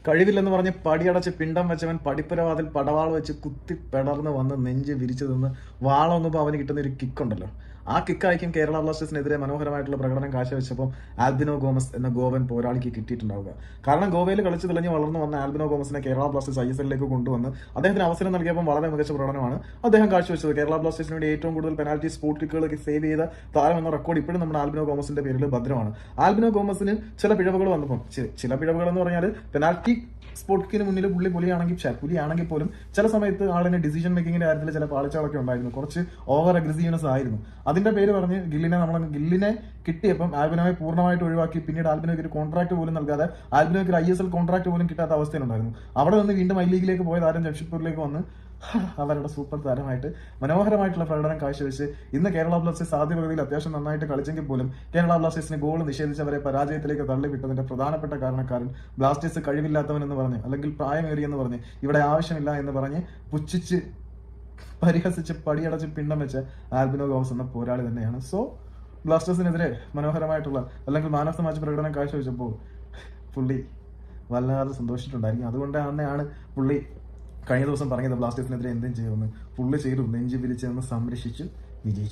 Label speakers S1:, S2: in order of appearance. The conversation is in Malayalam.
S1: കഴിവില്ലെന്ന് പറഞ്ഞ് പടിയടച്ച് പിണ്ടം വെച്ചവൻ പടിപ്പുരവാതിൽ പടവാൾ വെച്ച് കുത്തി പെടർന്ന് വന്ന് നെഞ്ച് വിരിച്ചു നിന്ന് വാളൊന്നുമ്പോൾ അവന് കിട്ടുന്ന ഒരു കിക്കുണ്ടല്ലോ. ആ കിക്കായിരിക്കും കേരള ബ്ലാസ്റ്റേഴ്സിനെതിരെ മനോഹരമായിട്ടുള്ള പ്രകടനം കാഴ്ചവെച്ചപ്പോൾ ആൽബിനോ ഗോമസ് എന്ന ഗോവൻ പോരാളിക്ക് കിട്ടിയിട്ടുണ്ടാവുക. കാരണം ഗോവയിൽ കളിച്ച് തെളിഞ്ഞ് വളർന്നു വന്ന ആൽബിനോ ഗോമസിനെ കേരള ബ്ലാസ്റ്റേഴ്സ് ISLലേക്ക് കൊണ്ടുവന്ന് അദ്ദേഹത്തിന് അവസരം നൽകിയപ്പോൾ വളരെ മികച്ച പ്രകടനമാണ് അദ്ദേഹം കാഴ്ചവെച്ചത്. കേരള ബ്ലാസ്റ്റേഴ്സിന് വേണ്ടി ഏറ്റവും കൂടുതൽ പെനാൽറ്റി സ്പോട്ട് കിക്കുകളൊക്കെ സേവ് ചെയ്ത താരം എന്ന റെക്കോർഡ് ഇപ്പോഴും നമ്മുടെ ആൽബിനോ ഗോമസിന്റെ പേരിൽ ഭദ്രമാണ്. ആൽബിനോ ഗോമസിന് ചില പിഴവുകൾ വന്നപ്പോൾ ചില പിഴവുകൾ എന്ന് പറഞ്ഞാൽ പെനാൽറ്റി സ്പോട്ടിന് മുന്നിൽ പുലിയാണെങ്കിൽ പോലും ചില സമയത്ത് ആളിന് ഡിസിഷൻ മേക്കിങ്ങിന്റെ കാര്യത്തിൽ ചില പാളിച്ചകളൊക്കെ ഉണ്ടായിരുന്നു. കുറച്ച് ഓവർ അഗ്രസീവ്നെസ് ആയിരുന്നു. അതിന്റെ പേര് പറഞ്ഞ് ഗില്ലിനെ കിട്ടിയപ്പം ആൽബിനോയെ പൂർണ്ണമായിട്ട് ഒഴിവാക്കി പിന്നീട് ആൽബിനോയ്ക്ക് ഒരു കോൺട്രാക്ട് പോലും നൽകാതെ ആൽബിനോയ്ക്ക് ഒരു ISL കോൺട്രാക്ട് പോലും കിട്ടാത്ത അവസ്ഥയിലുണ്ടായിരുന്നു. അവിടെ നിന്ന് വീണ്ടും I ലീഗിലേക്ക് പോയ താരം ജംഷഡ്പൂരിലേക്ക് വന്ന് അവരുടെ സൂപ്പർ താരമായിട്ട് മനോഹരമായിട്ടുള്ള പ്രകടനം കാഴ്ചവെച്ച് ഇന്ന് കേരള ബ്ലാസ്റ്റേഴ്സ് ആദ്യ പകുതിയിൽ അത്യാവശ്യം നന്നായിട്ട് കളിച്ചെങ്കിൽ പോലും കേരള ബ്ലാസ്റ്റേഴ്സിന് ഗോൾ നിഷേധിച്ചവരെ പരാജയത്തിലേക്ക് തള്ളിവിട്ടതിന്റെ പ്രധാനപ്പെട്ട കാരണക്കാരൻ ബ്ലാസ്റ്റേഴ്സ് കഴിവില്ലാത്തവൻ എന്ന് പറഞ്ഞ് അല്ലെങ്കിൽ പ്രായമേറിയെന്ന് പറഞ്ഞ് ഇവിടെ ആവശ്യമില്ല എന്ന് പറഞ്ഞ് പുച്ഛിച്ച് പരിഹസിച്ച് പടിയടച്ച് പിണ്ടം വെച്ച് ആൽബിനോ ഗോമസ് എന്ന പോരാളി തന്നെയാണ്. സോ ബ്ലാസ്റ്റേഴ്സിനെതിരെ മനോഹരമായിട്ടുള്ള അല്ലെങ്കിൽ മാൻ ഓഫ് ദ മാച്ച് പ്രകടനം കാഴ്ചവെച്ചപ്പോൾ പുള്ളി വല്ലാതെ സന്തോഷിച്ചിട്ടുണ്ടായിരിക്കും. അതുകൊണ്ട് തന്നെയാണ് പുള്ളി കഴിഞ്ഞ ദിവസം പറഞ്ഞത് ബ്ലാസ്റ്റേഴ്സിനെതിരെ എന്തും ചെയ്യുമെന്ന്. പുള്ളി ചെയ്തു, നെഞ്ചു വിരിച്ചെന്ന് സംരക്ഷിച്ചു വിജയിച്ചു.